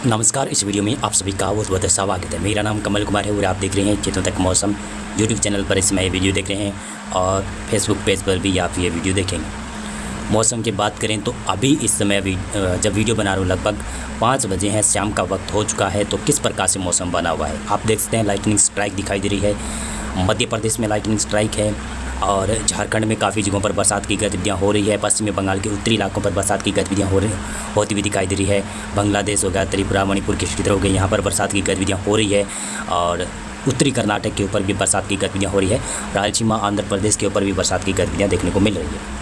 नमस्कार। इस वीडियो में आप सभी का बहुत बहुत स्वागत है। मेरा नाम कमल कुमार है और आप देख रहे हैं चेतन तक मौसम यूट्यूब चैनल पर इस समय वीडियो देख रहे हैं और फेसबुक पेज पर भी आप ये वीडियो देखेंगे। मौसम की बात करें तो अभी इस समय जब वीडियो बना रहा हूँ लगभग 5 बजे हैं, शाम का वक्त हो चुका है। तो किस प्रकार से मौसम बना हुआ है आप देख सकते हैं। लाइटनिंग स्ट्राइक दिखाई दे रही है, मध्य प्रदेश में लाइटनिंग स्ट्राइक है और झारखंड में काफ़ी जगहों पर बरसात की गतिविधियाँ हो रही है। पश्चिमी बंगाल के उत्तरी इलाकों पर बरसात की गतिविधियाँ होती हुई दिखाई दे रही है। बांग्लादेश हो गया, त्रिपुरा, मणिपुर के क्षेत्र हो गए, यहाँ पर बरसात की गतिविधियाँ हो रही है और उत्तरी कर्नाटक के ऊपर भी बरसात की गतिविधियाँ हो रही है। रायलसीमा आंध्र प्रदेश के ऊपर भी बरसात की गतिविधियाँ देखने को मिल रही है।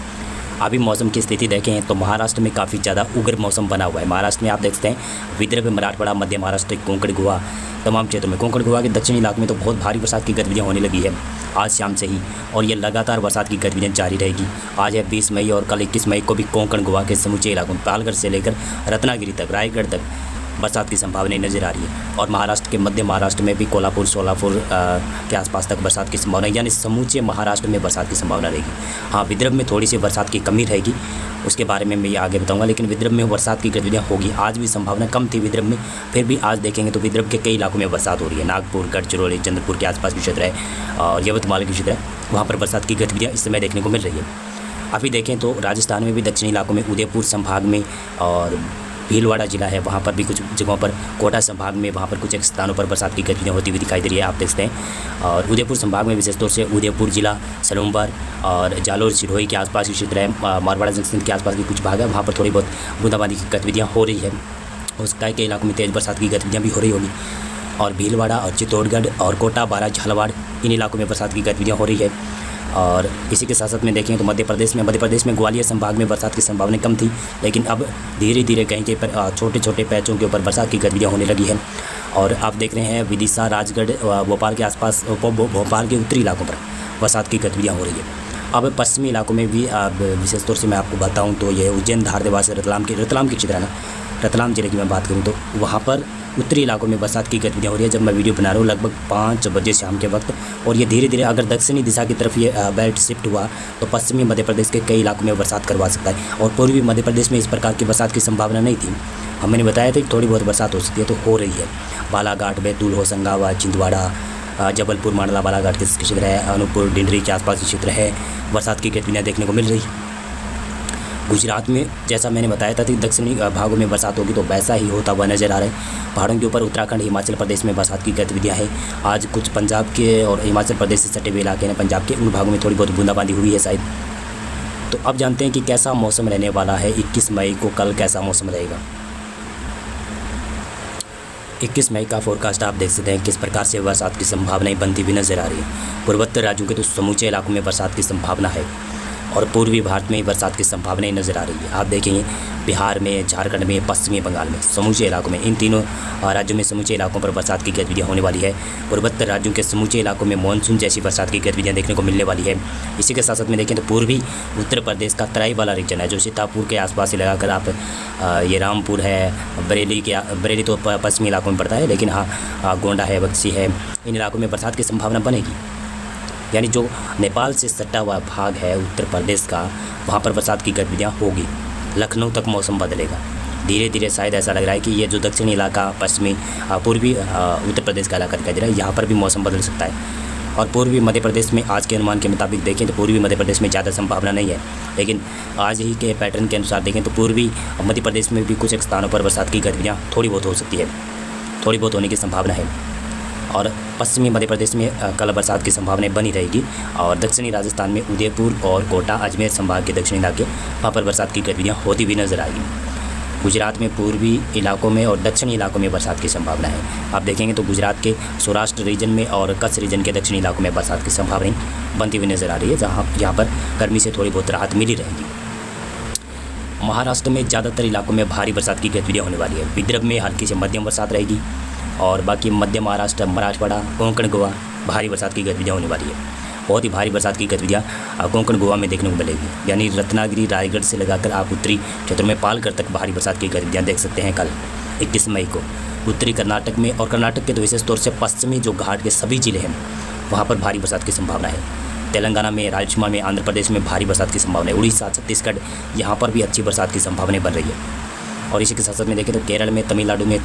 अभी मौसम की स्थिति देखें तो महाराष्ट्र में काफ़ी ज़्यादा उग्र मौसम बना हुआ है। महाराष्ट्र में आप देख सकते हैं विदर्भ, मराठवाड़ा, मध्य महाराष्ट्र, कोंकण, गोवा तमाम क्षेत्रों में, कोंकण गोवा के दक्षिणी इलाकों में तो बहुत भारी बरसात की गतिविधियाँ होने लगी है आज शाम से ही, और ये लगातार बरसात की गतिविधियाँ जारी रहेगी। आज है 20 मई और कल 21 मई को भी कोंकण गोवा के समूचे इलाकों में पालघर से लेकर रत्नागिरी तक, रायगढ़ तक बरसात की संभावना नज़र आ रही है। और महाराष्ट्र के मध्य महाराष्ट्र में भी कोल्हापुर, सोलापुर के आसपास तक बरसात की संभावना, यानी समूचे महाराष्ट्र में बरसात की संभावना रहेगी। हाँ, विदर्भ में थोड़ी सी बरसात की कमी रहेगी, उसके बारे में मैं आगे बताऊंगा, लेकिन विदर्भ में बरसात की गतिविधियाँ होगी। आज भी संभावना कम थी विदर्भ में, फिर भी आज देखेंगे तो विदर्भ के कई इलाकों में बरसात हो रही है। नागपुर, गढ़चिरौली, चंद्रपुर के आसपास की क्षेत्र है और यवतमाल के क्षेत्र है, वहाँ पर बरसात की गतिविधियाँ इस समय देखने को मिल रही है। अभी देखें तो राजस्थान में भी दक्षिणी इलाकों में, उदयपुर संभाग में और भीलवाड़ा जिला है, वहाँ पर भी कुछ जगहों पर, कोटा संभाग में वहाँ पर कुछ एक स्थानों पर बरसात की गतिविधियाँ होती हुई दिखाई दे रही है, आप देखते हैं। और उदयपुर संभाग में विशेष तौर से उदयपुर जिला, सलूमबर और जालोर, सिरोही के आसपास की क्षेत्र है, मारवाड़ा जंक्शन के आसपास की कुछ भाग है, वहाँ पर थोड़ी बहुत बूंदाबांदी की गतिविधियाँ हो रही है। उसका कई इलाकों में तेज़ बरसात की गतिविधियाँ भी हो रही होगी। और भीलवाड़ा और चित्तौड़गढ़ और कोटा, बारा, झालावाड़, इन इलाकों में बरसात की गतिविधियाँ हो रही है। और इसी के साथ साथ में देखें तो मध्य प्रदेश में ग्वालियर संभाग में बरसात की संभावना कम थी, लेकिन अब धीरे धीरे कहीं कहीं पर छोटे छोटे पैचों के ऊपर बरसात की गतिविधियाँ होने लगी है। और आप देख रहे हैं विदिशा, राजगढ़, भोपाल के आसपास, भोपाल के उत्तरी इलाकों पर बरसात की गतिविधियाँ हो रही है। अब पश्चिमी इलाकों में भी अब विशेष तौर से मैं आपको बताऊँ तो ये उज्जैन, धार, देवास, रतलाम की क्षेत्र है ना, रतलाम जिले की मैं बात करूँ तो वहाँ पर उत्तरी इलाकों में बरसात की गतिविधियाँ हो रही है। जब मैं वीडियो बना रहा हूँ लगभग 5 बजे शाम के वक्त, और ये धीरे धीरे अगर दक्षिणी दिशा की तरफ ये बेल्ट शिफ्ट हुआ तो पश्चिमी मध्य प्रदेश के कई इलाकों में बरसात करवा सकता है। और पूर्वी मध्य प्रदेश में इस प्रकार की बरसात की संभावना नहीं थी, हमने बताया था कि थोड़ी बहुत बरसात हो सकती है, तो हो रही है। बालाघाट, बैतूल, होशंगाबाद, छिंदवाड़ा, जबलपुर, मंडला, बालाघाट के क्षेत्र है, अनूपपुर, डिंडरी के आसपास के क्षेत्र है, बरसात की गतिविधियाँ देखने को मिल रही है। गुजरात में जैसा मैंने बताया था कि दक्षिणी भागों में बरसात होगी, तो वैसा ही होता हुआ नज़र आ रहा है। पहाड़ों के ऊपर उत्तराखंड, हिमाचल प्रदेश में बरसात की गतिविधियाँ हैं। आज कुछ पंजाब के और हिमाचल प्रदेश से सटे हुए इलाके हैं, पंजाब के उन भागों में थोड़ी बहुत बूंदाबांदी हुई है शायद। तो अब जानते हैं कि कैसा मौसम रहने वाला है 21 मई को, कल कैसा मौसम रहेगा। 21 मई का फोरकास्ट आप देख सकते हैं किस प्रकार से बरसात की संभावनाएँ बनती हुई नज़र आ रही है। पूर्वोत्तर राज्यों के तो समूचे इलाकों में बरसात की संभावना है और पूर्वी भारत में बरसात की संभावनाएं नज़र आ रही है। आप देखेंगे बिहार में, झारखंड में, पश्चिमी बंगाल में, समूचे इलाकों में, इन तीनों राज्यों में समूचे इलाकों पर बरसात की गतिविधियाँ होने वाली है। पूर्वोत्तर राज्यों के समूचे इलाकों में मानसून जैसी बरसात की गतिविधियाँ देखने को मिलने वाली है। इसी के साथ साथ में देखें तो पूर्वी उत्तर प्रदेश का तराई वाला रीजन है, जो सीतापुर के आसपास से लगाकर आप ये रामपुर है, बरेली तो पश्चिमी इलाकों में पड़ता है, लेकिन हाँ गोंडा है, बक्सी है, इन इलाकों में बरसात की संभावना बनेगी। यानी जो नेपाल से सटा हुआ भाग है उत्तर प्रदेश का, वहाँ पर बरसात की गतिविधियाँ होगी। लखनऊ तक मौसम बदलेगा धीरे धीरे। शायद ऐसा लग रहा है कि ये जो दक्षिणी इलाका, पश्चिमी पूर्वी उत्तर प्रदेश का इलाका दिखाई दे रहा है, यहाँ पर भी मौसम बदल सकता है। और पूर्वी मध्य प्रदेश में आज के अनुमान के मुताबिक देखें तो पूर्वी मध्य प्रदेश में ज़्यादा संभावना नहीं है, लेकिन आज ही के पैटर्न के अनुसार देखें तो पूर्वी मध्य प्रदेश में भी कुछ एक स्थानों पर बरसात की गतिविधियाँ थोड़ी बहुत हो सकती है, थोड़ी बहुत होने की संभावना है। और पश्चिमी मध्य प्रदेश में कल बरसात की संभावनाएं बनी रहेगी। और दक्षिणी राजस्थान में उदयपुर और कोटा, अजमेर संभाग के दक्षिणी इलाके, वहाँ पर बरसात की गतिविधियाँ होती हुई नजर आएगी। गुजरात में पूर्वी इलाकों में और दक्षिणी इलाकों में बरसात की संभावना है। आप देखेंगे तो गुजरात के सौराष्ट्र रीजन में और कच्छ रीजन के दक्षिणी इलाकों में बरसात की संभावनाएं बनती हुई नजर आ रही है, यहाँ पर गर्मी से थोड़ी बहुत राहत मिली रहेगी। महाराष्ट्र में ज़्यादातर इलाकों में भारी बरसात की गतिविधियाँ होने वाली है। विदर्भ में हल्की से मध्यम बरसात रहेगी और बाकी मध्य महाराष्ट्र, मराठवाड़ा, कोंकण गोवा भारी बरसात की गतिविधियाँ होने वाली है। बहुत ही भारी बरसात की गतिविधियाँ कोंकण गोवा में देखने को मिलेगी, यानी रत्नागिरी, रायगढ़ से लगाकर आप उत्तरी क्षेत्रों में पालघर तक भारी बरसात की गतिविधियाँ देख सकते हैं कल 21 मई को। उत्तरी कर्नाटक में, और कर्नाटक के तो विशेष तौर से पश्चिमी जो घाट के सभी जिले हैं वहाँ पर भारी बरसात की संभावना है। तेलंगाना में, रायलसीमा में, आंध्र प्रदेश में भारी बरसात की संभावना है। उड़ीसा, छत्तीसगढ़, यहाँ पर भी अच्छी बरसात की संभावना बन रही है। और इसी के साथ साथ में देखें तो केरल में, तमिलनाडु में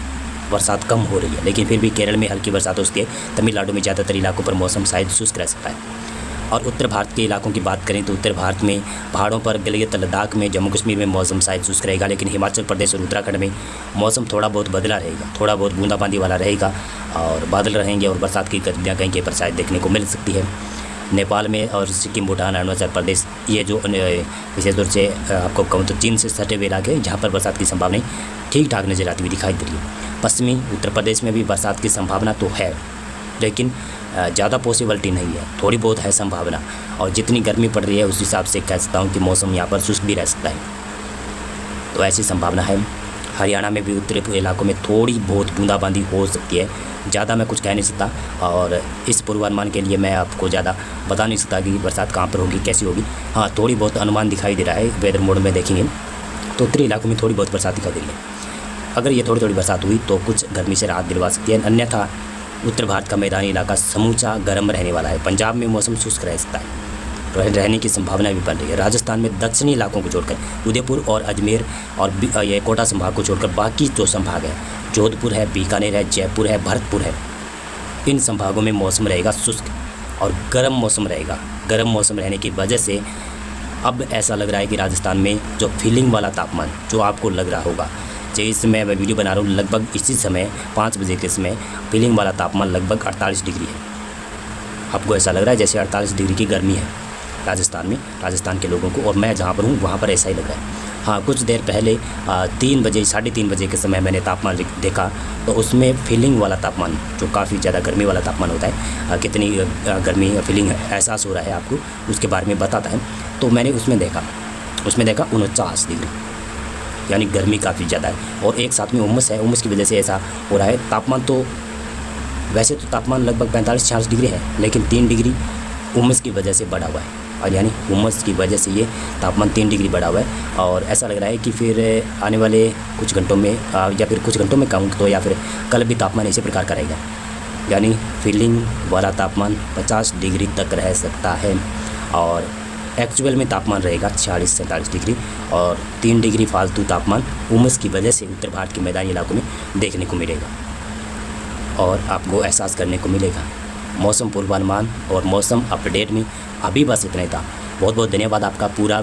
बरसात कम हो रही है, लेकिन फिर भी केरल में हल्की बरसात हो सकती है। तमिलनाडु में ज़्यादातर इलाकों पर मौसम शायद शुष्क रह सकता है। और उत्तर भारत के इलाकों की बात करें तो उत्तर भारत में पहाड़ों पर गिलगित लद्दाख में, जम्मू कश्मीर में मौसम शायद शुष्क रहेगा, लेकिन हिमाचल प्रदेश और उत्तराखंड में मौसम थोड़ा बहुत बदला रहेगा, थोड़ा बहुत बूंदाबांदी वाला रहेगा और बादल रहेंगे और बरसात की गतिविधियाँ कहीं पर शायद देखने को मिल सकती है। नेपाल में और सिक्किम, भूटान, अरुणाचल प्रदेश, ये जो विशेष रूप से आपको कहूँ तो चीन से सटे हुए इलाके हैं जहाँ पर बरसात की संभावना ठीक ठाक नज़र आती हुई दिखाई दे रही है। पश्चिमी उत्तर प्रदेश में भी बरसात की संभावना तो है, लेकिन ज़्यादा पॉसिबिलिटी नहीं है, थोड़ी बहुत है संभावना। और जितनी गर्मी पड़ रही है उस हिसाब से कह सकता हूँ कि मौसम यहाँ पर शुष्क भी रह सकता है, तो ऐसी संभावना है। हरियाणा में भी उत्तरी इलाकों में थोड़ी बहुत बूंदाबांदी हो सकती है, ज़्यादा मैं कुछ कह नहीं सकता। और इस पूर्वानुमान के लिए मैं आपको ज़्यादा बता नहीं सकता कि बरसात कहाँ पर होगी, कैसी होगी। हाँ, थोड़ी बहुत अनुमान दिखाई दे रहा है, वेदर मोड में देखेंगे तो उत्तरी इलाकों में थोड़ी बहुत बरसात दिखाई दे रही है। अगर ये थोड़ी थोड़ी बरसात हुई तो कुछ गर्मी से राहत दिलवा सकती है, अन्यथा उत्तर भारत का मैदानी इलाका समूचा गर्म रहने वाला है। पंजाब में मौसम शुष्क रह सकता है, रहने की संभावना भी बन रही है। राजस्थान में दक्षिणी इलाकों को छोड़कर उदयपुर और अजमेर और ये कोटा संभाग को छोड़कर बाकी जो संभाग है, जोधपुर है, बीकानेर है, जयपुर है, भरतपुर है, इन संभागों में मौसम रहेगा शुष्क और गर्म मौसम रहेगा। गर्म मौसम रहने की वजह से अब ऐसा लग रहा है कि राजस्थान में जो फीलिंग वाला तापमान जो आपको लग रहा होगा, जैसे इस समय मैं वीडियो बना रहा हूँ लगभग इसी समय 5 बजे के समय फीलिंग वाला तापमान लगभग 48 डिग्री है। आपको ऐसा लग रहा है जैसे 48 डिग्री की गर्मी है राजस्थान में, राजस्थान के लोगों को, और मैं जहाँ पर हूँ वहाँ पर ऐसा ही लग रहा है। हाँ, कुछ देर पहले 3 बजे 3:30 बजे के समय मैंने तापमान देखा तो उसमें फीलिंग वाला तापमान जो काफ़ी ज़्यादा गर्मी वाला तापमान होता है, कितनी गर्मी फीलिंग एहसास हो रहा है आपको उसके बारे में बताता है। तो मैंने उसमें देखा 49 डिग्री, यानी गर्मी काफ़ी ज़्यादा है और एक साथ में उमस है। उमस की वजह से ऐसा हो रहा है। तापमान तो वैसे तो तापमान लगभग 45-46 डिग्री है, लेकिन 3 डिग्री उमस की वजह से बढ़ा हुआ है, और यानी उमस की वजह से ये तापमान 3 डिग्री बढ़ा हुआ है। और ऐसा लग रहा है कि फिर आने वाले कुछ घंटों में या फिर कुछ घंटों में कहूँ तो या फिर कल भी तापमान इसी प्रकार का रहेगा, यानी फीलिंग वाला तापमान 50 डिग्री तक रह सकता है और एक्चुअल में तापमान रहेगा 46-47 डिग्री और 3 डिग्री फालतू तापमान उमस की वजह से उत्तर भारत के मैदानी इलाकों में देखने को मिलेगा और आपको एहसास करने को मिलेगा। मौसम पूर्वानुमान और मौसम अपडेट में अभी बस इतना ही था। बहुत बहुत धन्यवाद आपका पूरा